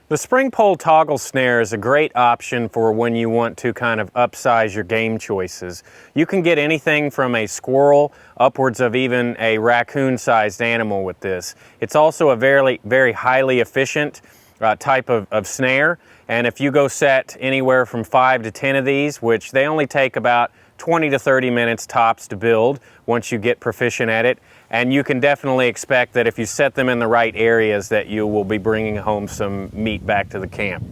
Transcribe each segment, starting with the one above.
The spring pole toggle snare is a great option for when you want to kind of upsize your game choices. You can get anything from a squirrel upwards of even a raccoon-sized animal with this. It's also a very highly efficient type of snare, and if you go set anywhere from 5 to 10 of these, which they only take about 20 to 30 minutes tops to build once you get proficient at it, and you can definitely expect that if you set them in the right areas that you will be bringing home some meat back to the camp.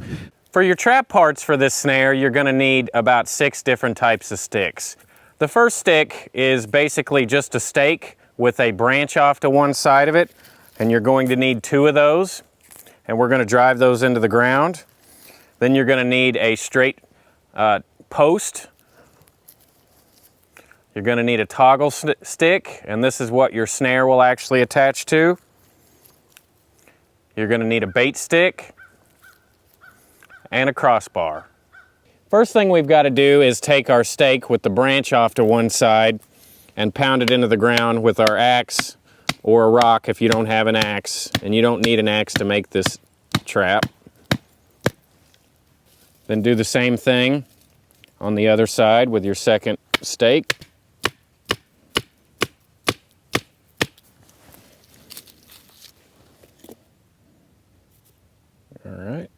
For your trap parts for this snare, you're going to need about 6 different types of sticks. The first stick is basically just a stake with a branch off to one side of it, and you're going to need 2 of those, and we're going to drive those into the ground. Then you're going to need a straight post. You're going to need a toggle stick, and this is what your snare will actually attach to. You're going to need a bait stick and a crossbar. First thing we've got to do is take our stake with the branch off to one side and pound it into the ground with our axe or a rock if you don't have an axe, and you don't need an axe to make this trap. Then do the same thing on the other side with your second stake. Alright.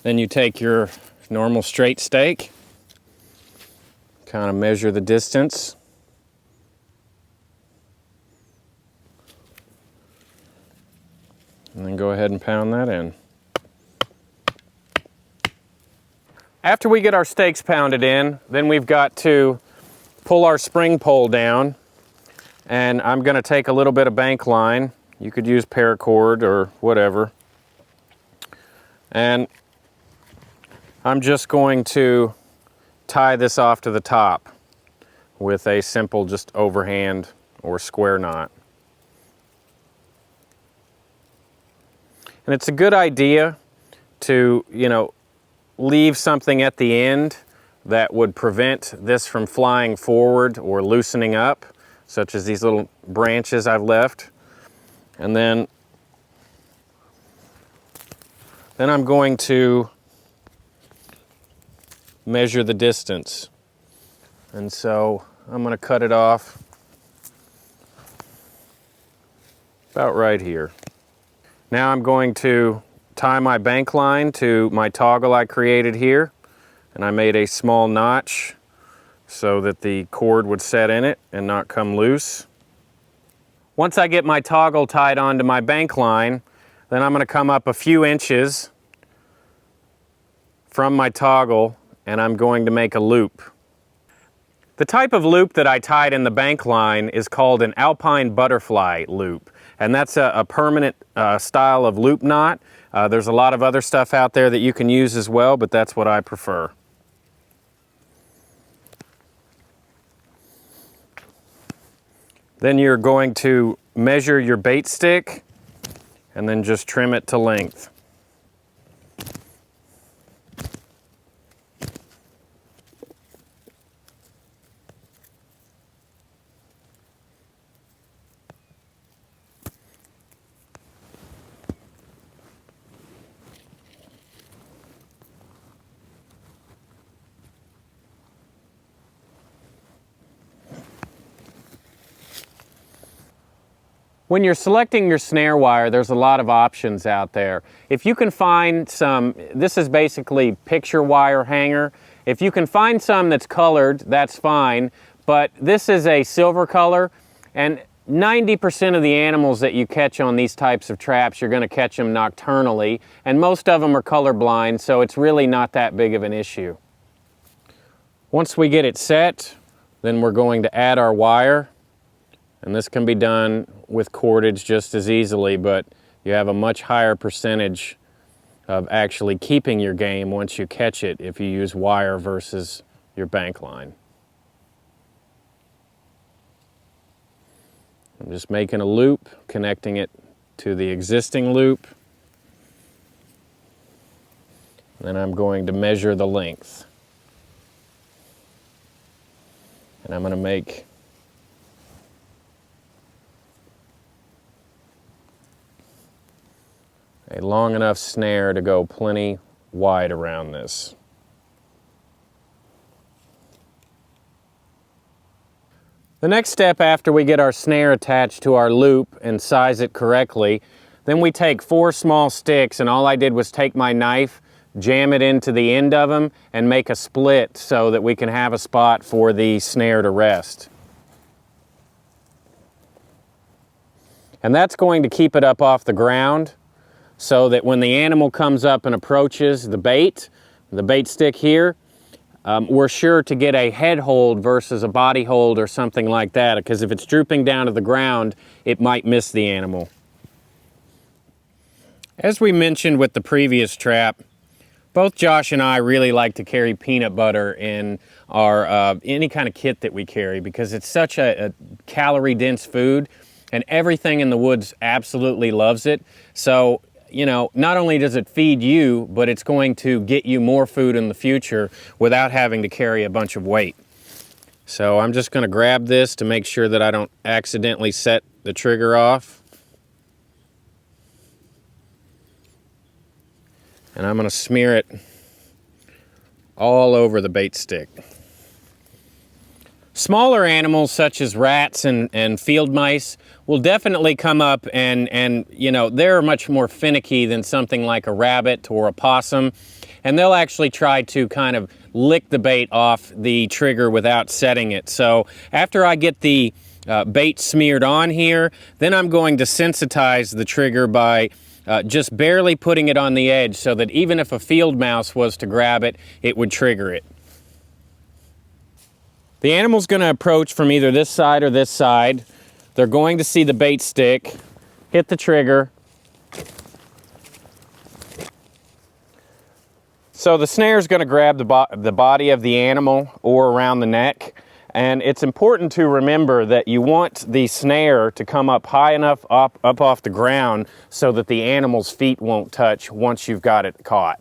Then you take your normal straight stake, kind of measure the distance. And then go ahead and pound that in. After we get our stakes pounded in, then we've got to pull our spring pole down, and I'm going to take a little bit of bank line. You could use paracord or whatever. And I'm just going to tie this off to the top with a simple just overhand or square knot. And it's a good idea to, leave something at the end that would prevent this from flying forward or loosening up, such as these little branches I've left. And then I'm going to measure the distance. And so I'm going to cut it off about right here. Now I'm going to tie my bank line to my toggle I created here, and I made a small notch so that the cord would set in it and not come loose. Once I get my toggle tied onto my bank line, then I'm going to come up a few inches from my toggle, and I'm going to make a loop. The type of loop that I tied in the bank line is called an alpine butterfly loop, and that's a permanent style of loop knot. There's a lot of other stuff out there that you can use as well, but that's what I prefer. Then you're going to measure your bait stick and then just trim it to length. When you're selecting your snare wire, there's a lot of options out there. If you can find some, this is basically picture wire hanger. If you can find some that's colored, that's fine, but this is a silver color, and 90% of the animals that you catch on these types of traps, you're going to catch them nocturnally, and most of them are colorblind, so it's really not that big of an issue. Once we get it set, then we're going to add our wire. And this can be done with cordage just as easily, but you have a much higher percentage of actually keeping your game once you catch it if you use wire versus your bank line. I'm just making a loop, connecting it to the existing loop. Then I'm going to measure the length. And I'm going to make a long enough snare to go plenty wide around this. The next step after we get our snare attached to our loop and size it correctly, then we take 4 small sticks, and all I did was take my knife, jam it into the end of them, and make a split so that we can have a spot for the snare to rest. And that's going to keep it up off the ground so that when the animal comes up and approaches the bait stick here, we're sure to get a head hold versus a body hold or something like that, because if it's drooping down to the ground, it might miss the animal. As we mentioned with the previous trap, both Josh and I really like to carry peanut butter in our any kind of kit that we carry, because it's such a calorie-dense food, and everything in the woods absolutely loves it. So, you know, not only does it feed you, but it's going to get you more food in the future without having to carry a bunch of weight. So I'm just going to grab this to make sure that I don't accidentally set the trigger off. And I'm going to smear it all over the bait stick. Smaller animals such as rats and field mice will definitely come up and you know, they're much more finicky than something like a rabbit or a possum, and they'll actually try to kind of lick the bait off the trigger without setting it. So after I get the bait smeared on here, then I'm going to sensitize the trigger by just barely putting it on the edge so that even if a field mouse was to grab it, it would trigger it. The animal's going to approach from either this side or this side. They're going to see the bait stick, hit the trigger. So the snare is going to grab the body of the animal or around the neck. And it's important to remember that you want the snare to come up high enough up off the ground so that the animal's feet won't touch once you've got it caught.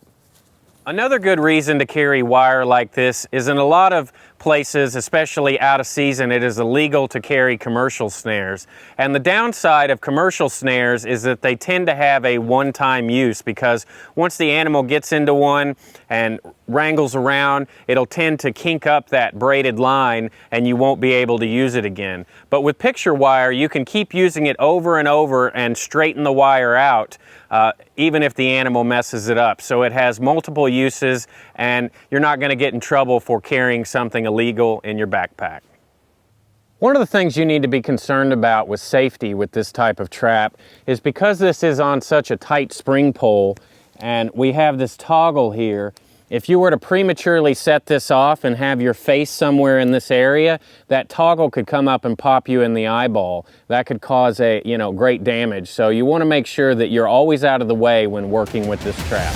Another good reason to carry wire like this is in a lot of places, especially out of season, it is illegal to carry commercial snares. And the downside of commercial snares is that they tend to have a one-time use, because once the animal gets into one and wrangles around, it'll tend to kink up that braided line and you won't be able to use it again. But with picture wire, you can keep using it over and over and straighten the wire out, even if the animal messes it up. So it has multiple uses, and you're not going to get in trouble for carrying something illegal in your backpack. One of the things you need to be concerned about with safety with this type of trap is because this is on such a tight spring pole and we have this toggle here, if you were to prematurely set this off and have your face somewhere in this area, that toggle could come up and pop you in the eyeball. That could cause great damage. So you want to make sure that you're always out of the way when working with this trap.